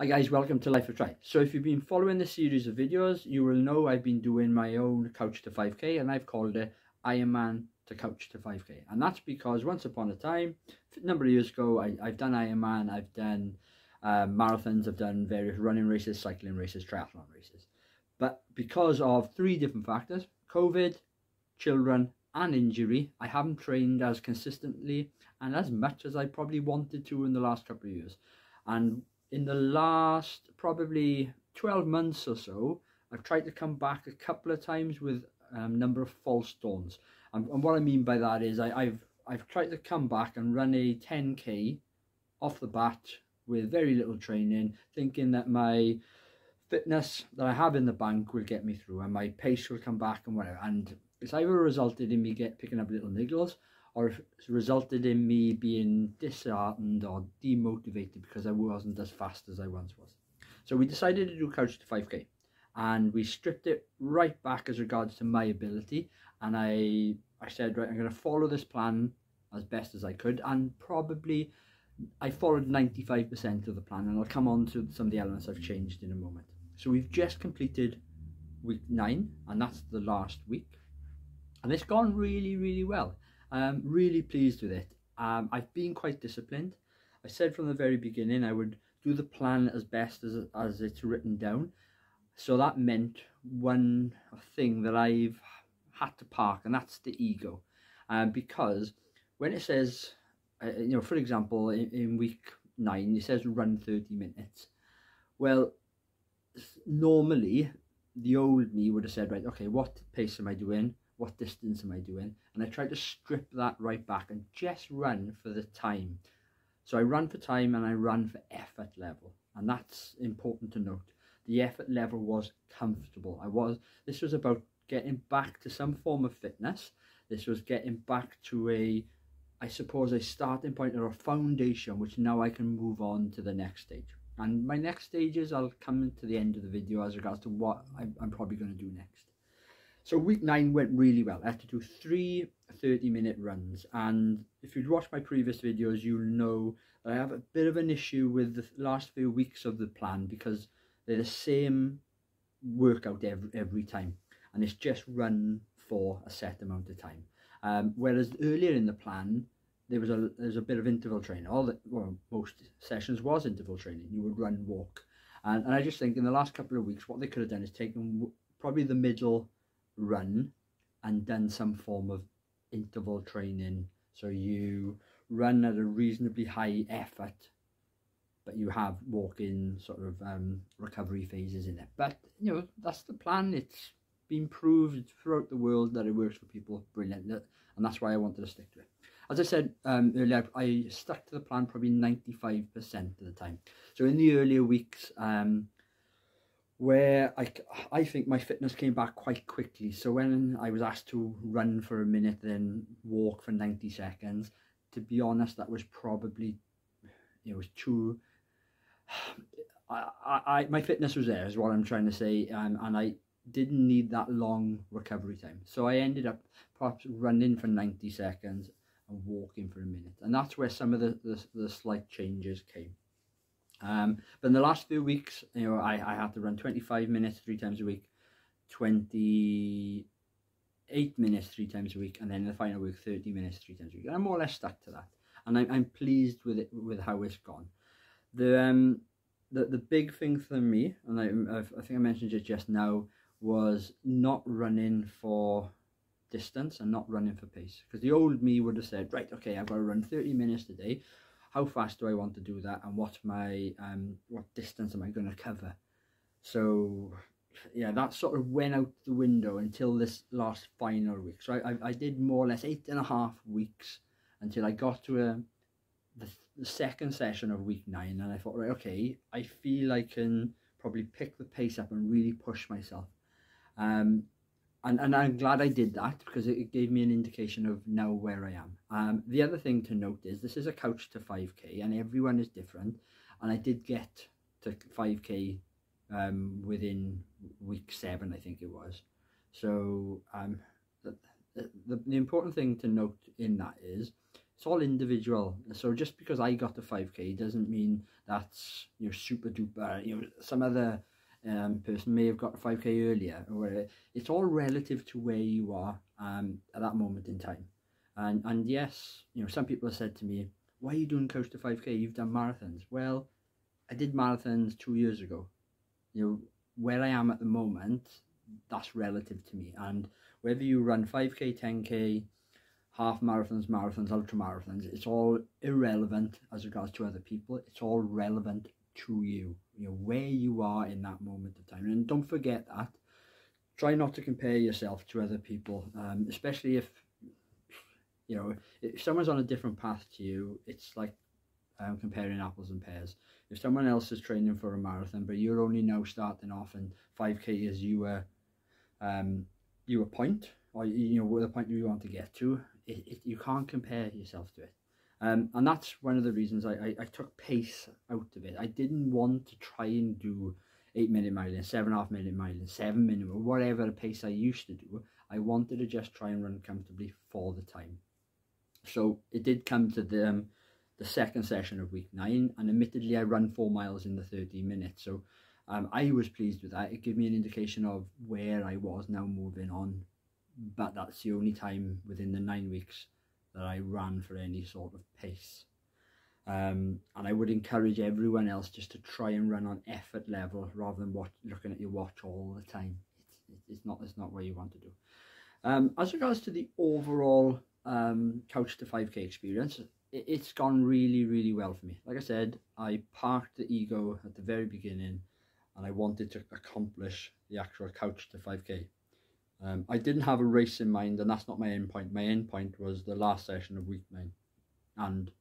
Hi guys, welcome to Life of Try. So if you've been following this series of videos, you will know I've been doing my own Couch to 5k and I've called it Ironman to Couch to 5k. And that's because once upon a time, a number of years ago, I've done Ironman, I've done marathons, I've done various running races, cycling races, triathlon races. But because of three different factors, COVID, children and injury, I haven't trained as consistently and as much as I probably wanted to in the last couple of years. And in the last probably 12 months or so, I've tried to come back a couple of times with a number of false dawns. And what I mean by that is I've tried to come back and run a 10k off the bat with very little training, thinking that my fitness that I have in the bank will get me through and my pace will come back and whatever. And it's either resulted in me picking up little niggles, or it's resulted in me being disheartened or demotivated because I wasn't as fast as I once was. So we decided to do Couch to 5k and we stripped it right back as regards to my ability, and I said, right, I'm going to follow this plan as best as I could, and probably I followed 95% of the plan, and I'll come on to some of the elements I've changed in a moment. So we've just completed week 9 and that's the last week, and it's gone really well. I'm really pleased with it. I've been quite disciplined. I said from the very beginning I would do the plan as best as it's written down. So that meant one thing that I've had to park, and that's the ego. Because when it says, for example, in week 9, it says run 30 minutes. Well, normally the old me would have said, right, okay, what pace am I doing? What distance am I doing? And I tried to strip that right back and just run for the time. So I run for time and I run for effort level, and that's important to note. The effort level was comfortable. This was about getting back to some form of fitness. This was getting back to I suppose a starting point or a foundation, which now I can move on to the next stage. And my next stages, I'll come to the end of the video as regards to what I'm probably going to do next. So week 9 went really well. I had to do 3 30-minute runs, and if you'd watched my previous videos, you'll know that I have a bit of an issue with the last few weeks of the plan because they're the same workout every time, and it's just run for a set amount of time. Whereas earlier in the plan, there's a bit of interval training. Most sessions was interval training. You would run, walk, and I just think in the last couple of weeks, what they could have done is taken probably the middle run and done some form of interval training. So you run at a reasonably high effort, but you have walking sort of recovery phases in it. But that's the plan. It's been proved throughout the world that it works for people. Brilliant. And that's why I wanted to stick to it. As I said earlier, I stuck to the plan probably 95% of the time. So in the earlier weeks, where I think my fitness came back quite quickly. So when I was asked to run for a minute, then walk for 90 seconds, to be honest, that was probably, it was too, my fitness was there is what I'm trying to say, and I didn't need that long recovery time. So I ended up perhaps running for 90 seconds and walking for a minute. And that's where some of the slight changes came. But in the last few weeks, I had to run 25 minutes 3 times a week, 28 minutes 3 times a week, and then in the final week 30 minutes 3 times a week. And I'm more or less stuck to that, and I'm pleased with it, with how it's gone. The big thing for me, and I think I mentioned it just now, was not running for distance and not running for pace. Because the old me would have said, right, okay, I've got to run 30 minutes a day. How fast do I want to do that, and what's my what distance am I going to cover? So yeah, that sort of went out the window until this last final week. So I did more or less 8.5 weeks until I got to the second session of week 9, and I thought, right, okay, I feel I can probably pick the pace up and really push myself. And I'm glad I did that, because it gave me an indication of now where I am. The other thing to note is this is a Couch to 5k, and everyone is different. And I did get to 5k within week 7, I think it was. So the important thing to note in that is, it's all individual. So just because I got to 5k doesn't mean that's, you know, super duper. You know, some other person may have got to 5k earlier, or it's all relative to where you are at that moment in time. And yes, you know, some people have said to me, why are you doing Coach to 5k? You've done marathons. Well, I did marathons 2 years ago. You know, where I am at the moment, that's relative to me. And whether you run 5k, 10k, half marathons, marathons, ultra marathons, it's all irrelevant as regards to other people. It's all relevant to you, you know, where you are in that moment of time. And don't forget that. Try not to compare yourself to other people, especially if, you know, if someone's on a different path to you. It's like comparing apples and pears. If someone else is training for a marathon, but you're only now starting off, and 5k is your point, or you know, the point you want to get to, you can't compare yourself to it. And that's one of the reasons I took pace out of it. I didn't want to try and do 8-minute mile, 7.5-minute mile, 7 minute, or whatever pace I used to do. I wanted to just try and run comfortably for the time. So it did come to the second session of week 9, and admittedly I ran 4 miles in the 30 minutes. So I was pleased with that. It gave me an indication of where I was now moving on, but that's the only time within the 9 weeks that I ran for any sort of pace. And I would encourage everyone else just to try and run on effort level rather than looking at your watch all the time. It's not what you want to do. As regards to the overall Couch to 5k experience, it's gone really, really well for me. Like I said, I parked the ego at the very beginning, and I wanted to accomplish the actual Couch to 5k. I didn't have a race in mind, and that's not my end point. My end point was the last session of week 9, and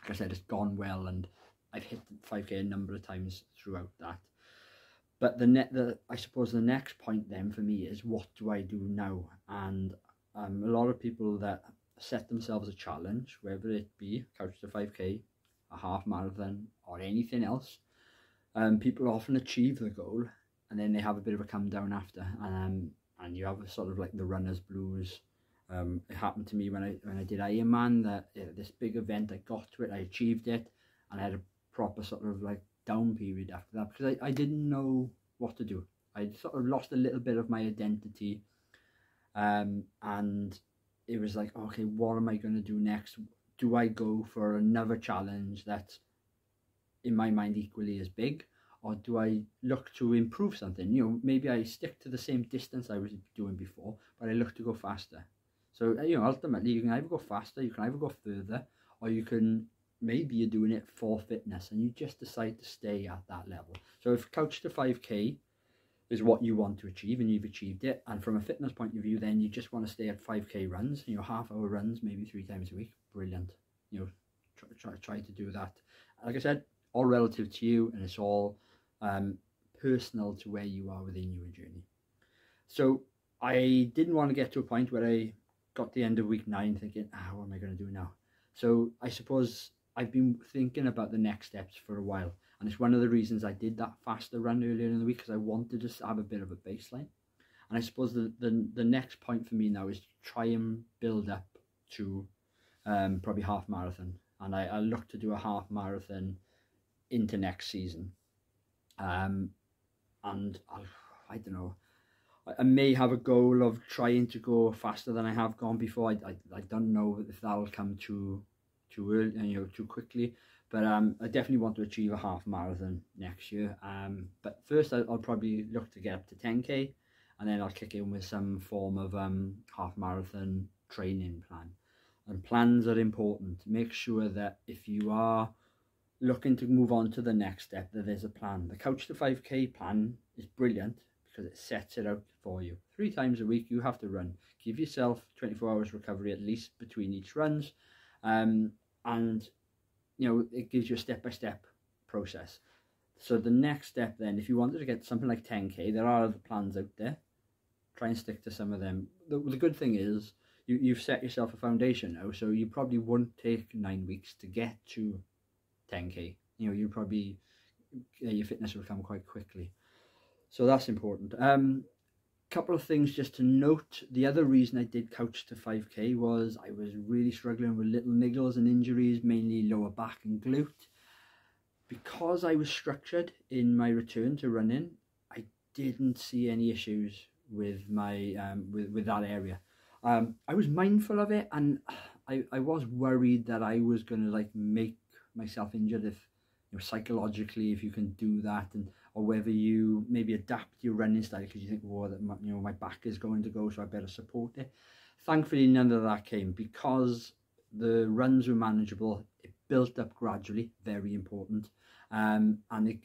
like I said, it's gone well, and I've hit 5k a number of times throughout that. But I suppose the next point then for me is, what do I do now? And a lot of people that set themselves a challenge, whether it be Couch to 5k, a half marathon, or anything else, people often achieve the goal, and then they have a bit of a come down after, and you have a sort of like the runner's blues. It happened to me when I did Ironman, that this big event, I got to it, I achieved it, and I had a proper sort of like down period after that, because I didn't know what to do. I sort of lost a little bit of my identity, and it was like, okay, what am I going to do next? Do I go for another challenge that's in my mind equally as big, or do I look to improve something? You know, maybe I stick to the same distance I was doing before, but I look to go faster. So, you know, ultimately you can either go faster, you can either go further, or you can, maybe you're doing it for fitness and you just decide to stay at that level. So if Couch to 5k is what you want to achieve and you've achieved it, and from a fitness point of view, then you just want to stay at 5k runs, you know, half-hour runs, maybe 3 times a week, brilliant. You know, try to do that. Like I said, all relative to you, and it's all personal to where you are within your journey. So I didn't want to get to a point where I got the end of week 9 thinking, what am I going to do now? So I suppose I've been thinking about the next steps for a while, and it's one of the reasons I did that faster run earlier in the week, because I wanted to have a bit of a baseline. And I suppose the next point for me now is to try and build up to probably half marathon, and I look to do a half marathon into next season. And I don't know, I may have a goal of trying to go faster than I have gone before. I don't know if that'll come too early, you know, too quickly, but I definitely want to achieve a half marathon next year. But first I'll probably look to get up to 10k, and then I'll kick in with some form of half marathon training plan. And plans are important. Make sure that if you are looking to move on to the next step, that there's a plan. The Couch to 5k plan is brilliant because it sets it out for you. 3 times a week you have to run. Give yourself 24 hours recovery at least between each runs, and you know, it gives you a step-by-step process. So the next step then, if you wanted to get something like 10k, there are other plans out there. Try and stick to some of them. The good thing is you've set yourself a foundation now, so you probably won't take 9 weeks to get to 10k. You know, you probably, your fitness will come quite quickly. So that's important. Couple of things just to note. The other reason I did couch to 5k was I was really struggling with little niggles and injuries, mainly lower back and glute. Because I was structured in my return to running, I didn't see any issues with my with that area. I was mindful of it, and I was worried that I was going to like make myself injured if, you know, psychologically, if you can do that, and or whether you maybe adapt your running style because you think, well, that my back is going to go, so I better support it. Thankfully, none of that came because the runs were manageable. It built up gradually, very important. And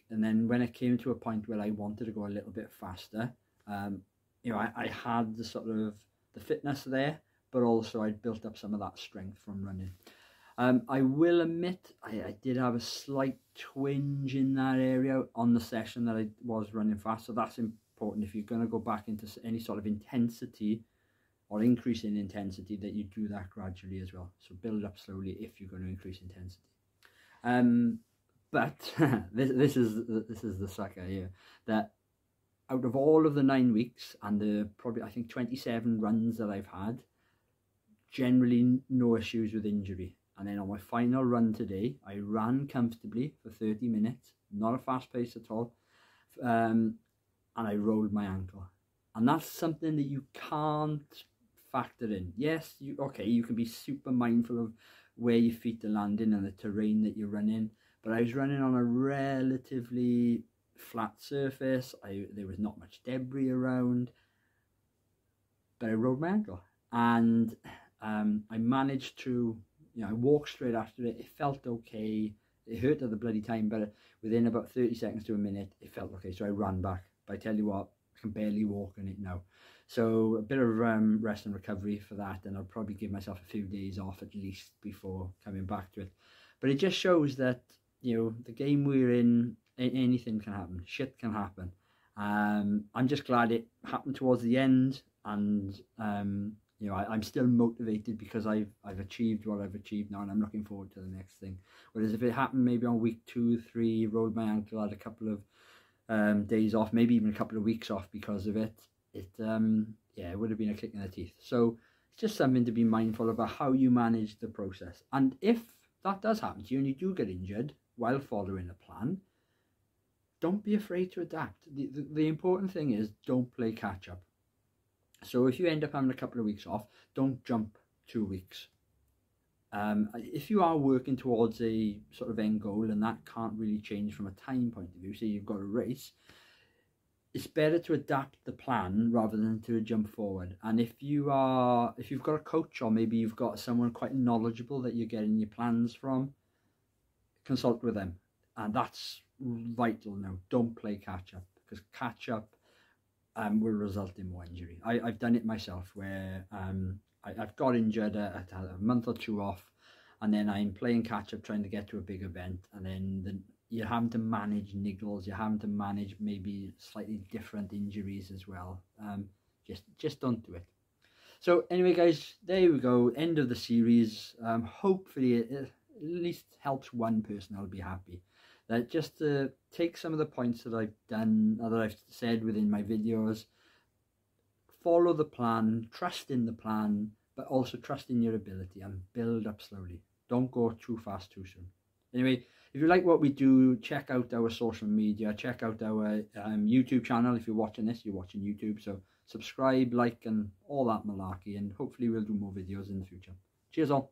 then when it came to a point where I wanted to go a little bit faster, you know, I had the sort of the fitness there, but also I'd built up some of that strength from running. I will admit I did have a slight twinge in that area on the session that I was running fast, so that's important if you're going to go back into any sort of intensity or increase in intensity, that you do that gradually as well. So build up slowly if you're going to increase intensity. But this is the sucker here, that out of all of the 9 weeks and the probably I think 27 runs that I've had, generally no issues with injury. And then on my final run today, I ran comfortably for 30 minutes, not a fast pace at all, and I rolled my ankle. And that's something that you can't factor in. Yes, you can be super mindful of where your feet are landing and the terrain that you're running, but I was running on a relatively flat surface. There was not much debris around, but I rolled my ankle, and I managed to, you know, I walked straight after it. It felt okay. It hurt at the bloody time, but within about 30 seconds to a minute, it felt okay. So I ran back. But I tell you what, I can barely walk on it now. So a bit of rest and recovery for that, and I'll probably give myself a few days off at least before coming back to it. But it just shows that, you know, the game we're in, anything can happen. Shit can happen. I'm just glad it happened towards the end, and you know, I'm still motivated because I've achieved what I've achieved now, and I'm looking forward to the next thing. Whereas if it happened maybe on week 2, 3, rolled my ankle, had a couple of days off, maybe even a couple of weeks off because of it, yeah, it would have been a kick in the teeth. So it's just something to be mindful about how you manage the process. And if that does happen to you and you do get injured while following a plan, don't be afraid to adapt. The important thing is don't play catch up. So if you end up having a couple of weeks off, don't jump 2 weeks. If you are working towards a sort of end goal and that can't really change from a time point of view, so you've got a race, it's better to adapt the plan rather than to jump forward. And if you've got a coach, or maybe you've got someone quite knowledgeable that you're getting your plans from, consult with them. And that's vital now. Don't play catch up, because catch up will result in more injury. I've done it myself, where I've got injured, I had a month or 2 off, and then I'm playing catch up trying to get to a big event, and then you're having to manage niggles, you're having to manage maybe slightly different injuries as well. Just don't do it. So anyway guys, there we go, end of the series. Hopefully it at least helps one person. I'll be happy. That just to take some of the points that I've done, or that I've said within my videos, follow the plan, trust in the plan, but also trust in your ability, and build up slowly. Don't go too fast too soon. Anyway, if you like what we do, check out our social media, check out our YouTube channel. If you're watching this, you're watching YouTube, so subscribe, like, and all that malarkey, and hopefully we'll do more videos in the future. Cheers all.